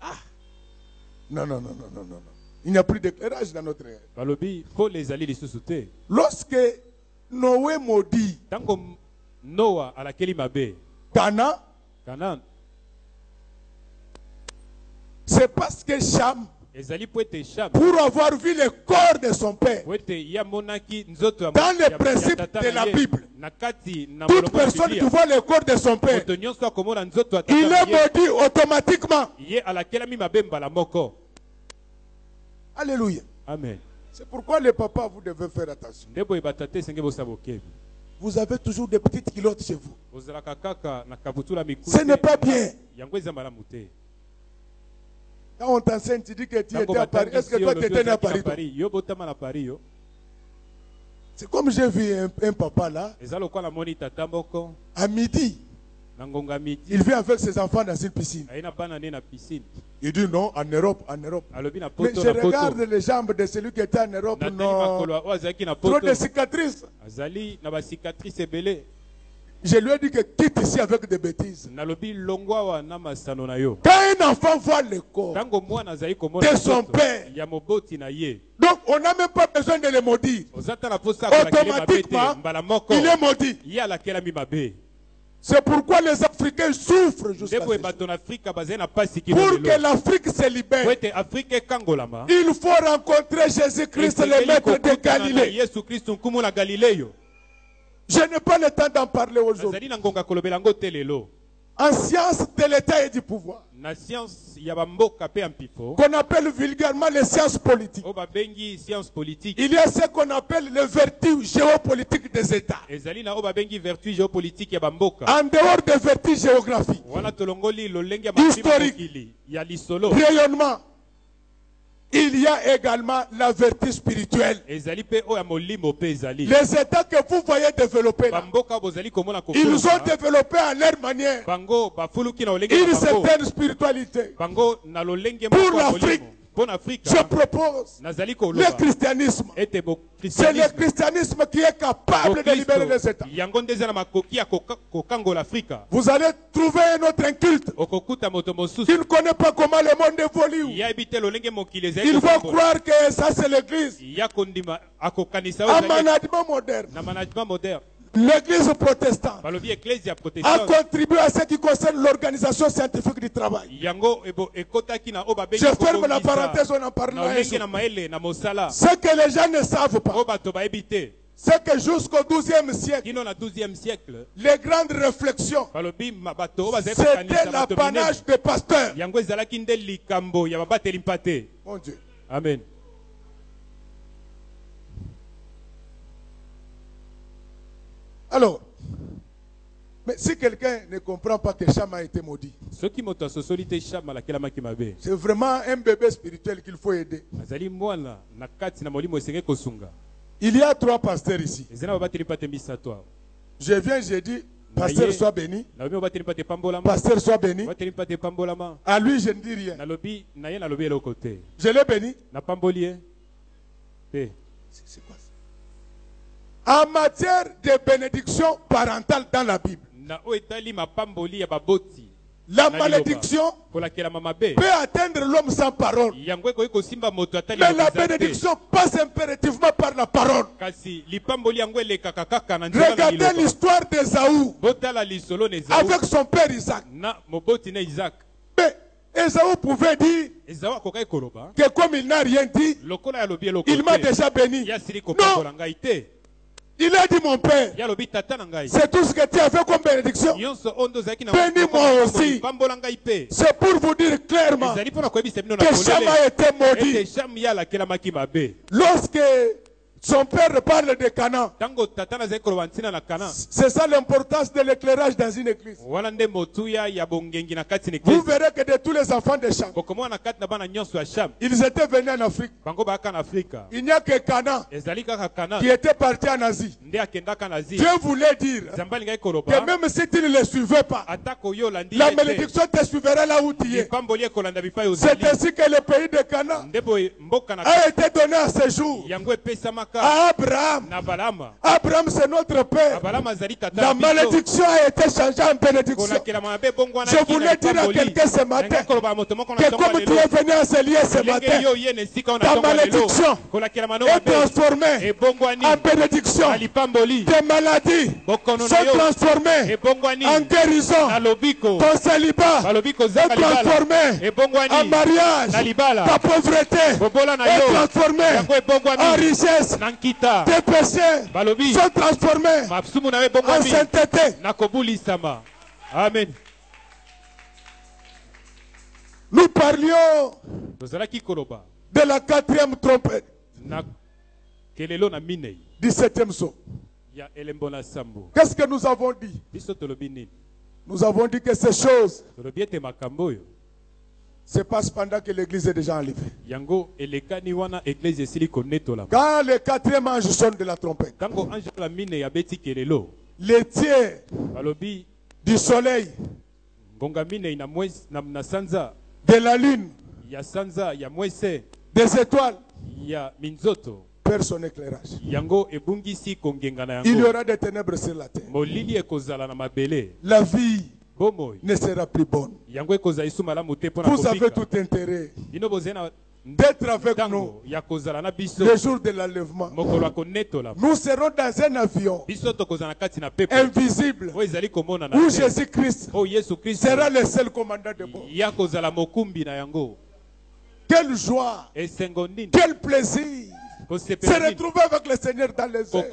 Ah. Non. Il n'y a plus d'éclairage dans notre ère. Lorsque Noé maudit Canaan, c'est parce que Cham, pour avoir vu le corps de son père, dans les principes de la Bible, toute personne qui voit le corps de son père, il est maudit automatiquement. Alléluia. Amen. C'est pourquoi les papas, vous devez faire attention. Vous avez toujours des petites culottes chez vous. Ce n'est pas bien. Quand on t'enseigne, tu dis que tu étais à Paris. Est-ce que toi tu étais né à Paris? C'est comme j'ai vu un papa là, à midi. Il vient avec ses enfants dans une piscine. Il dit non, en Europe. Mais je regarde les jambes de celui qui était en Europe, non. Trop de cicatrices. Je lui ai dit que quitte ici avec des bêtises. Quand un enfant voit le corps de son père, Donc on n'a même pas besoin de le maudire. Automatiquement, il est maudit. C'est pourquoi les Africains souffrent jusqu'à pour que l'Afrique se libère. Il faut rencontrer Jésus-Christ, le maître de Galilée. Je n'ai pas le temps d'en parler aujourd'hui. En science de l'état et du pouvoir, qu'on appelle vulgairement les sciences politiques, il y a ce qu'on appelle le vertu géopolitique des États. En dehors des vertus géographiques, historiques, rayonnement, il y a également la vertu spirituelle. Les États que vous voyez développer là, ils ont développé à leur manière une certaine spiritualité. Pour l'Afrique, je propose le christianisme. C'est le christianisme qui est capable de libérer les États. Vous allez trouver un autre inculte qui ne connaît pas comment le monde évolue. Il va croire que ça c'est l'église. Un management moderne. L'église protestante a contribué à ce qui concerne l'organisation scientifique du travail. Je ferme la parenthèse, on en parlera. Ce que les gens ne savent pas, c'est que jusqu'au XIIe siècle, les grandes réflexions, c'était l'apanage des pasteurs. Mon Dieu. Amen. Alors, mais si quelqu'un ne comprend pas que Cham a été maudit, c'est vraiment un bébé spirituel qu'il faut aider. Il y a 3 pasteurs ici. Je viens, j'ai dit, pasteur soit béni. Pasteur soit béni. À lui, je ne dis rien. Je l'ai béni. C'est quoi ça? En matière de bénédiction parentale dans la Bible, la malédiction peut atteindre l'homme sans parole. Mais la bénédiction passe impérativement par la parole. Regardez l'histoire d'Ésaü avec son père Isaac. Mais Ésaü pouvait dire que comme il n'a rien dit, il m'a déjà béni. Non. Il a dit, mon père, c'est tout ce que tu as fait comme bénédiction. Bénis-moi aussi. C'est pour vous dire clairement que Cham a été maudit. Lorsque son père parle de Canaan, c'est ça l'importance de l'éclairage dans une église. Vous verrez que de tous les enfants de Cham, ils étaient venus en Afrique. Il n'y a que Canaan qui était parti en Asie. Dieu voulait dire que même si tu ne les suivais pas, la malédiction te suivra là où tu es. C'est ainsi que le pays de Canaan a été donné à ce jour à Abraham. Abraham, c'est notre père. La malédiction a été changée en bénédiction. Je voulais dire à quelqu'un ce matin que comme tu es venu à ce lieu ce matin, ta malédiction est transformée en bénédiction. Tes maladies sont transformées en guérison. Ton célibat est transformé en mariage. Ta pauvreté est transformée en richesse. Tes péchés sont transformés en sainteté. Amen. Nous parlions de la 4e trompette du 7e saut. Qu'est-ce que nous avons dit? Nous avons dit que ces choses se passent pendant que l'église est déjà enlevée. Quand le 4e ange sonne de la trompette, les tiers du soleil, de la lune, des étoiles, perd son éclairage. Il y aura des ténèbres sur la terre. La vie ne sera plus bonne. Vous avez tout intérêt d'être avec nous le jour de l'enlèvement. Nous serons dans un avion invisible où Jésus-Christ sera le seul commandant de bord. Quelle joie, quel plaisir se retrouver avec le Seigneur dans les airs.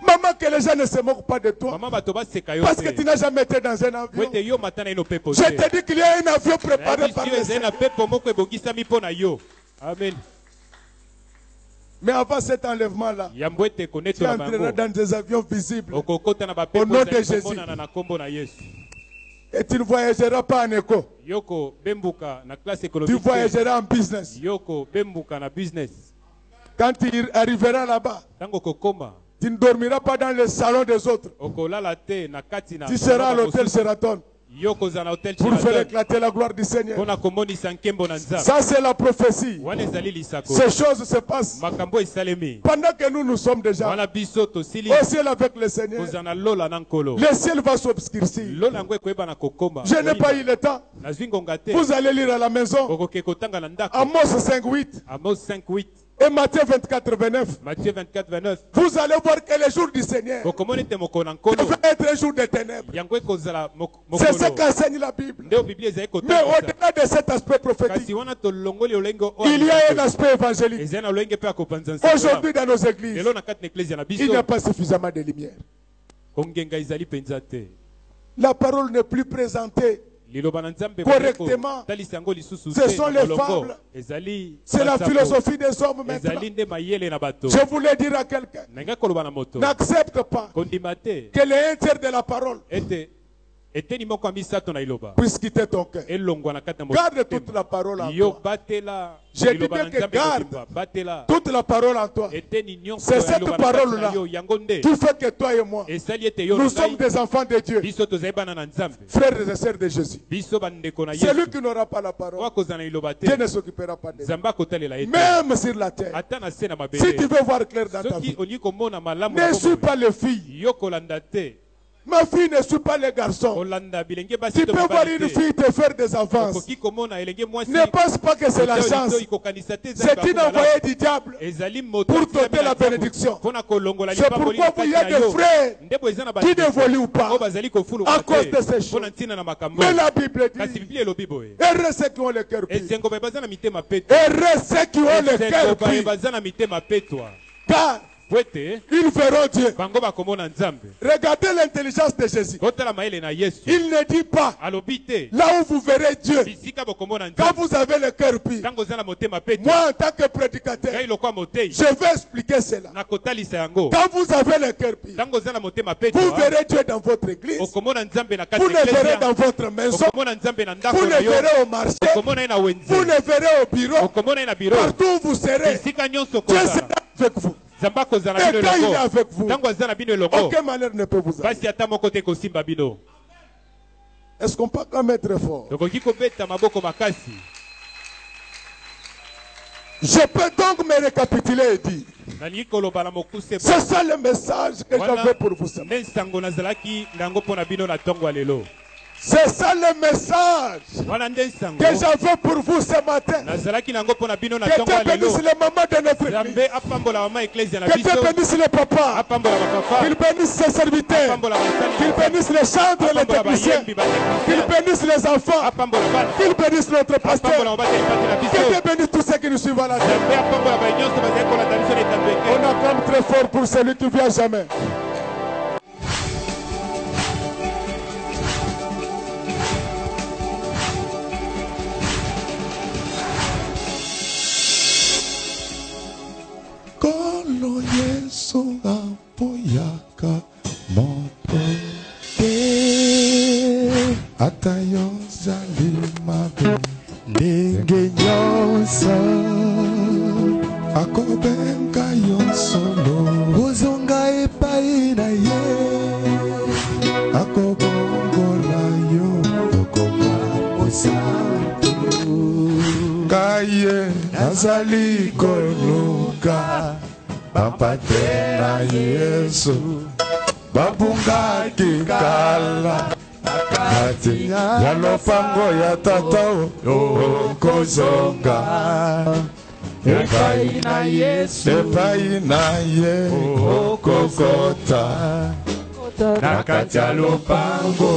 Maman, que les gens ne se moquent pas de toi parce que tu n'as jamais été dans un avion. Je te dis qu'il y a un avion préparé par le Seigneur. Amen. Mais avant cet enlèvement-là, tu entreras dans des avions visibles au nom de Jésus. Et tu ne voyageras pas en écho. Tu voyageras en business. Quand tu arriveras là-bas, tu ne dormiras pas dans le salon des autres. Tu seras à l'hôtel Sheraton pour faire éclater la gloire du Seigneur. Ça, c'est la prophétie. Ces choses se passent pendant que nous sommes déjà au ciel avec le Seigneur. Le ciel va s'obscurcir. Je n'ai pas eu le temps. Vous allez lire à la maison Amos 5:8 et Matthieu 24:29. Vous allez voir que le jour du Seigneur devait être un jour de ténèbres. C'est ce qu'enseigne la Bible. Mais au-delà de cet aspect prophétique, il y a un aspect évangélique. Aujourd'hui dans nos églises, il n'y a pas suffisamment de lumière. La parole n'est plus présentée correctement. Ce sont les fables. C'est la philosophie des hommes maintenant. Je voulais dire à quelqu'un, n'accepte pas que le 1/3 de la parole puisse quitter ton cœur. Garde toute la parole en toi. Je dis bien que garde toute la parole en toi. C'est cette parole-là qui fait que toi et moi, nous sommes des enfants de Dieu, frères et sœurs de Jésus. Celui qui n'aura pas la parole, Dieu ne s'occupera pas de lui. Même sur la terre, si tu veux voir clair dans ta vie, ne suis pas les filles. Ma fille ne suit pas les garçons. Tu peux voir une fille te faire des avances. Ne pense pas que c'est la chance. C'est une envoyée du diable pour t'ôter la bénédiction. C'est pourquoi il y a des frères qui n'évoluent pas à cause de ces choses. Mais la Bible dit, heureux ceux qui ont le cœur pur. Heureux ceux qui ont le cœur pur. Car ils verront Dieu. Regardez l'intelligence de Jésus. Il ne dit pas là où vous verrez Dieu quand vous avez le cœur pur. Moi en tant que prédicateur, je vais expliquer cela. Quand vous avez le cœur pur, vous verrez Dieu dans votre église, vous le verrez dans votre maison, vous le verrez au marché, vous le verrez au bureau, partout où vous serez, Dieu sera avec vous. Et quand il est avec vous, aucun malheur ne peut vous arriver. Est-ce qu'on peut quand même être fort? Je peux donc me récapituler et dire, c'est ça le message que j'avais pour vous ce matin. C'est ça le message que j'avais pour vous ce matin. Que Dieu bénisse les mamans de notre église. Que Dieu bénisse les papas. Qu'il bénisse ses serviteurs. Qu'il bénisse les chantres et les techniciens. Qu'il bénisse les enfants. Qu'il bénisse notre pasteur. Que Dieu bénisse tous ceux qui nous suivent à la terre. On acclame très fort pour celui qui vient jamais. Kolo Yesu apoyaka moto te ata yo zali mabe ndenge nyonso akobenga yo solo ozonga epai na ye akobongola yo okoma osantu kaye nazali koluka Bapate na Yesu babunga kikala akati kati ya lopango ya tata okozonga epai na Yesu okokota na kati ya lopango